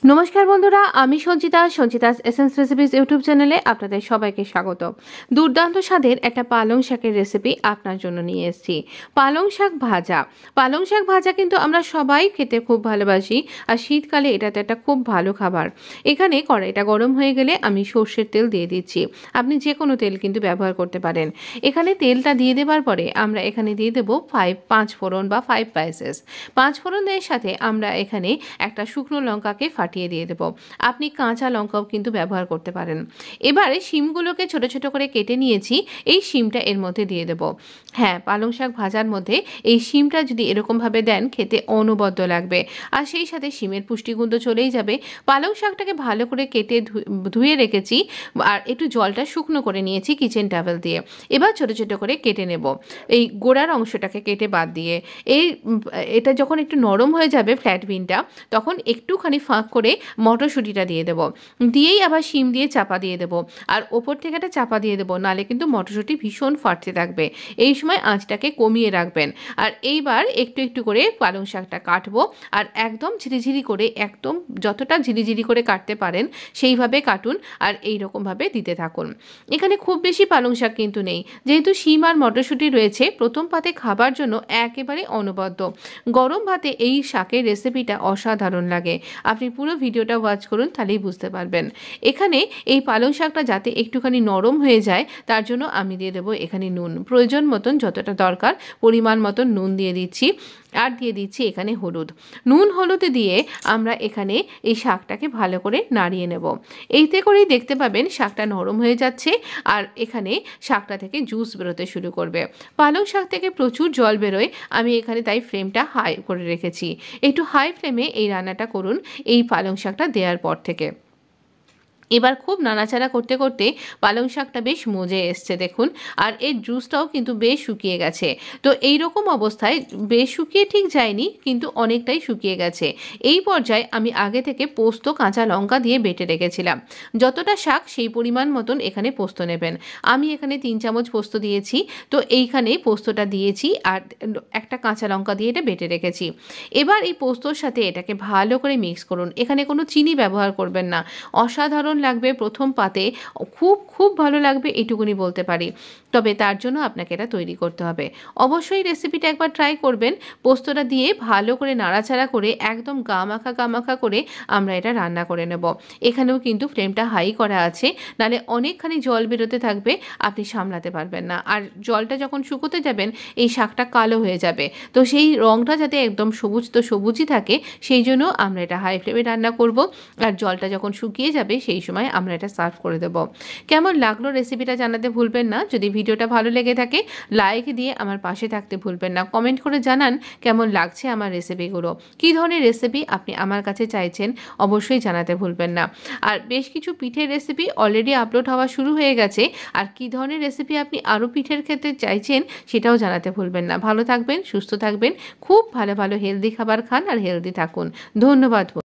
নমস্কার বন্ধুরা, আমি সঞ্চিতাস এসেন্স রেসিপিস ইউটিউব চ্যানেলে আপনাদের সবাইকে স্বাগত। দুর্দান্ত স্বাদের একটা পালং শাকের রেসিপি আপনার জন্য নিয়ে এসেছি। পালং শাক ভাজা কিন্তু আমরা সবাই খেতে খুব ভালোবাসি, আর শীতকালে এটা তো একটা খুব ভালো খাবার। এখানে কড়াইটা গরম হয়ে গেলে আমি সর্ষের তেল দিয়ে দিচ্ছি। আপনি যে কোনো তেল কিন্তু ব্যবহার করতে পারেন। এখানে তেলটা দিয়ে দেওয়ার পরে আমরা এখানে দিয়ে দেবো 5 ফোড়ন বা 5 স্পাইসেস। 5 ফোড়নের সাথে আমরা এখানে একটা শুকনো লঙ্কাকে ফাটিয়ে দিয়ে দেবো। আপনি কাঁচা লঙ্কাও কিন্তু ব্যবহার করতে পারেন। এবারে শিমগুলোকে ছোট ছোট করে কেটে নিয়েছি, এই শিমটা এর মধ্যে দিয়ে দেবো। হ্যাঁ, পালং শাক ভাজার মধ্যে এই শিমটা যদি এরকমভাবে দেন খেতে অনবদ্য লাগবে, আর সেই সাথে শিমের পুষ্টিগুণ তো চলেই যাবে। পালং শাকটাকে ভালো করে কেটে ধুয়ে রেখেছি, আর একটু জলটা শুকনো করে নিয়েছি কিচেন টাওয়েল দিয়ে। এবার ছোট ছোট করে কেটে নেব, এই গোড়ার অংশটাকে কেটে বাদ দিয়ে। এটা যখন একটু নরম হয়ে যাবে ফ্ল্যাট বিনটা, তখন একটুখানি ফাঁক করে মটরশুঁটিটা দিয়ে দেবো। দিয়েই আবার শিম দিয়ে চাপা দিয়ে দেবো, আর ওপর থেকে একটা চাপা দিয়ে দেবো, নালে কিন্তু মটরশুঁটি ভীষণ ফাটতে থাকবে। এই সময় আঁচটাকে কমিয়ে রাখবেন। আর এইবার একটু একটু করে পালং শাকটা কাটবো, আর একদম ঝিরিঝিরি করে, একদম যতটা ঝিরিঝিরি করে কাটতে পারেন সেইভাবে কাটুন, আর এইরকমভাবে দিতে থাকুন। এখানে খুব বেশি পালং শাক কিন্তু নেই, যেহেতু শিম আর মটরশুঁটি রয়েছে। প্রথম পাতে খাবার জন্য একেবারে অনবদ্য। গরম ভাতে এই শাকের রেসিপিটা অসাধারণ লাগে। আপনি পুরো ভিডিওটা ওয়াচ করুন, তাহলেই বুঝতে পারবেন। এখানে এই পালং শাকটা যাতে একটুখানি নরম হয়ে যায়, তার জন্য আমি দিয়ে দেবো এখানে নুন। প্রয়োজন মতন যতটা দরকার পরিমাণ মতন নুন দিয়ে দিচ্ছি, আর দিয়ে দিচ্ছি এখানে হলুদ। নুন হলুদ দিয়ে আমরা এখানে এই শাকটাকে ভালো করে নাড়িয়ে নেব। এইতে করেই দেখতে পাবেন শাকটা নরম হয়ে যাচ্ছে, আর এখানে শাকটা থেকে জুস বেরোতে শুরু করবে। পালং শাক থেকে প্রচুর জল বেরোয়, আমি এখানে তাই ফ্লেমটা হাই করে রেখেছি। একটু হাই ফ্লেমে এই রান্নাটা করুন এই পালং শাকটা দেওয়ার পর থেকে। এবার খুব নাড়াচাড়া করতে করতে পালং শাকটা বেশ মজে এসছে দেখুন, আর এর জুসটাও কিন্তু বেশ শুকিয়ে গেছে। তো এই রকম অবস্থায়, বেশ শুকিয়ে ঠিক যায়নি, কিন্তু অনেকটাই শুকিয়ে গেছে। এই পর্যায়ে আমি আগে থেকে পোস্ত কাঁচা লঙ্কা দিয়ে বেটে রেখেছিলাম। যতটা শাক সেই পরিমাণ মতন এখানে পোস্ত নেবেন। আমি এখানে 3 চামচ পোস্ত দিয়েছি, তো এইখানে পোস্তটা দিয়েছি, আর একটা কাঁচা লঙ্কা দিয়ে এটা বেটে রেখেছি। এবার এই পোস্তর সাথে এটাকে ভালো করে মিক্স করুন। এখানে কোনো চিনি ব্যবহার করবেন না। অসাধারণ লাগবে প্রথম পাতে, খুব খুব ভালো লাগবে এটুকুনি বলতে পারি। তবে তার জন্য আপনাকে এটা তৈরি করতে হবে। অবশ্যই রেসিপিটা একবার ট্রাই করবেন। পোস্তটা দিয়ে ভালো করে নাড়াচাড়া করে একদম গা মাখা করে আমরা এটা রান্না করে নেব। এখানেও কিন্তু ফ্লেমটা হাই করা আছে, নালে অনেকখানি জল বেরোতে থাকবে, আপনি সামলাতে পারবেন না। আর জলটা যখন শুকোতে যাবেন এই শাকটা কালো হয়ে যাবে, তো সেই রঙটা যাতে একদম সবুজ তো সবুজই থাকে, সেই জন্য আমরা এটা হাই ফ্লেমে রান্না করব। আর জলটা যখন শুকিয়ে যাবে সেই সময় আমরা এটা সার্ভ করে দেব। কেমন লাগলো রেসিপিটা জানাতে ভুলবেন না। যদি ভিডিওটা ভালো লেগে থাকে লাইক দিয়ে আমার পাশে থাকতে ভুলবেন না। কমেন্ট করে জানান কেমন লাগছে আমার রেসিপিগুলো, কী ধরনের রেসিপি আপনি আমার কাছে চাইছেন অবশ্যই জানাতে ভুলবেন না। আর বেশ কিছু পিঠের রেসিপি অলরেডি আপলোড হওয়া শুরু হয়ে গেছে, আর কী ধরনের রেসিপি আপনি আরও পিঠের খেতে চাইছেন সেটাও জানাতে ভুলবেন না। ভালো থাকবেন, সুস্থ থাকবেন, খুব ভালো ভালো হেলদি খাবার খান, আর হেলদি থাকুন। ধন্যবাদ।